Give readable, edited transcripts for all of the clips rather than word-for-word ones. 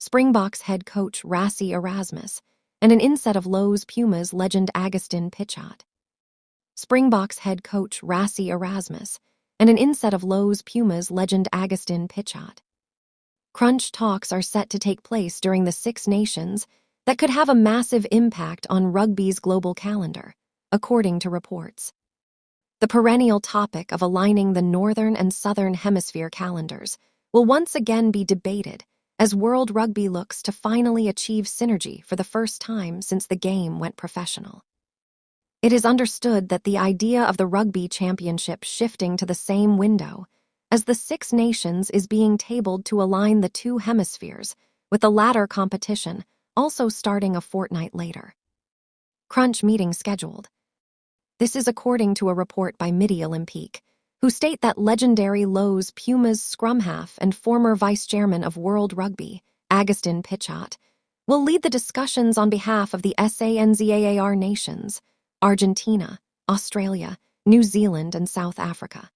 Springboks head coach Rassie Erasmus, and an inset of Los Pumas legend Agustin Pichat. Springboks head coach Rassie Erasmus, and an inset of Los Pumas legend Agustin Pichat. Crunch talks are set to take place during the Six Nations that could have a massive impact on rugby's global calendar, according to reports. The perennial topic of aligning the Northern and Southern Hemisphere calendars will once again be debated as World Rugby looks to finally achieve synergy for the first time since the game went professional. It is understood that the idea of the Rugby Championship shifting to the same window as the Six Nations is being tabled to align the two hemispheres, with the latter competition also starting a fortnight later. Crunch meeting scheduled. This is according to a report by Midi Olympique, who state that legendary Los Pumas scrum half and former vice-chairman of World Rugby, Agustin Pichat, will lead the discussions on behalf of the SANZAAR nations, Argentina, Australia, New Zealand, and South Africa.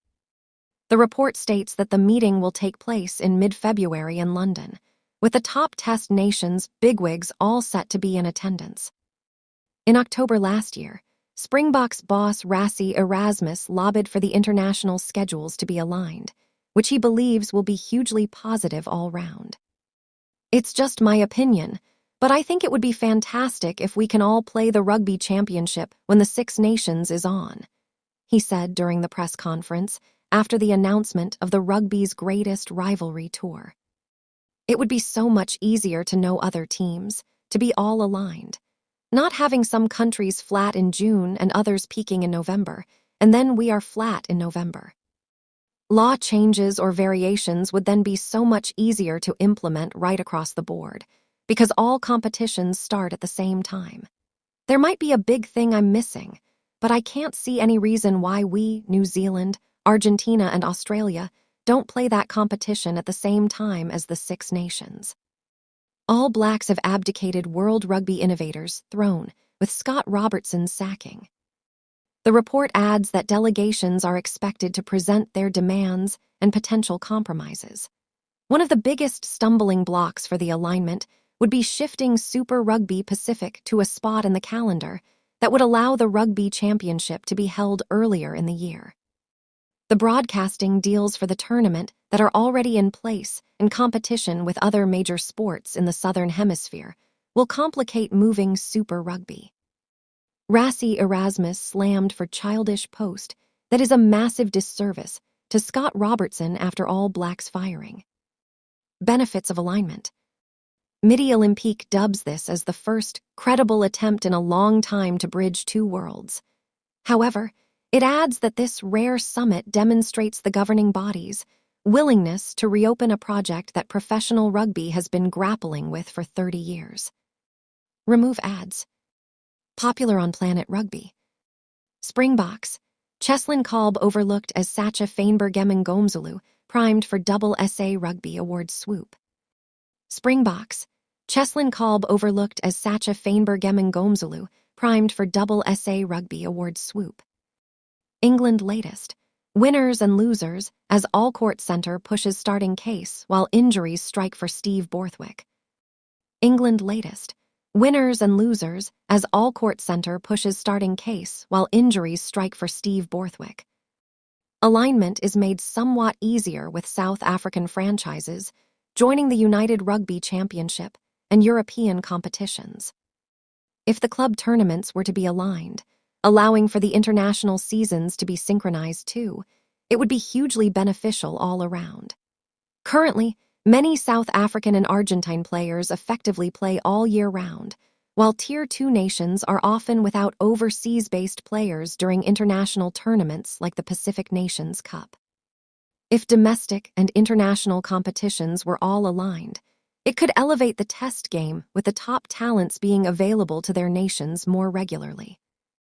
The report states that the meeting will take place in mid-February in London, with the top test nations' bigwigs all set to be in attendance. In October last year, Springboks boss Rassie Erasmus lobbied for the international schedules to be aligned, which he believes will be hugely positive all round. "It's just my opinion, but I think it would be fantastic if we can all play the Rugby Championship when the Six Nations is on," he said during the press conference after the announcement of the rugby's greatest rivalry tour. "It would be so much easier to know other teams, to be all aligned. Not having some countries flat in June and others peaking in November, and then we are flat in November. Law changes or variations would then be so much easier to implement right across the board, because all competitions start at the same time. There might be a big thing I'm missing, but I can't see any reason why we, New Zealand, Argentina, and Australia, don't play that competition at the same time as the Six Nations. All Blacks have abdicated World Rugby innovators' throne, with Scott Robertson's sacking." The report adds that delegations are expected to present their demands and potential compromises. One of the biggest stumbling blocks for the alignment would be shifting Super Rugby Pacific to a spot in the calendar that would allow the Rugby Championship to be held earlier in the year. The broadcasting deals for the tournament that are already in place in competition with other major sports in the Southern Hemisphere will complicate moving Super Rugby. Rassie Erasmus slammed for childish post that is a massive disservice to Scott Robertson after All Blacks firing. Benefits of alignment. Midi Olympique dubs this as the first credible attempt in a long time to bridge two worlds. However, it adds that this rare summit demonstrates the governing body's willingness to reopen a project that professional rugby has been grappling with for 30 years. Remove ads. Popular on Planet Rugby. Springboks. Cheslin Kolb overlooked as Sacha Feinberg-Emengomzulu primed for double SA Rugby Awards swoop. Springboks. Cheslin Kolb overlooked as Sacha Feinberg-Emengomzulu primed for double SA Rugby Awards swoop. England latest. Winners and losers as Allcourt Centre pushes starting case while injuries strike for Steve Borthwick. England latest. Winners and losers as Allcourt Centre pushes starting case while injuries strike for Steve Borthwick. Alignment is made somewhat easier with South African franchises joining the United Rugby Championship and European competitions. If the club tournaments were to be aligned, allowing for the international seasons to be synchronized too, it would be hugely beneficial all around. Currently, many South African and Argentine players effectively play all year round, while Tier 2 nations are often without overseas-based players during international tournaments like the Pacific Nations Cup. If domestic and international competitions were all aligned, it could elevate the test game with the top talents being available to their nations more regularly.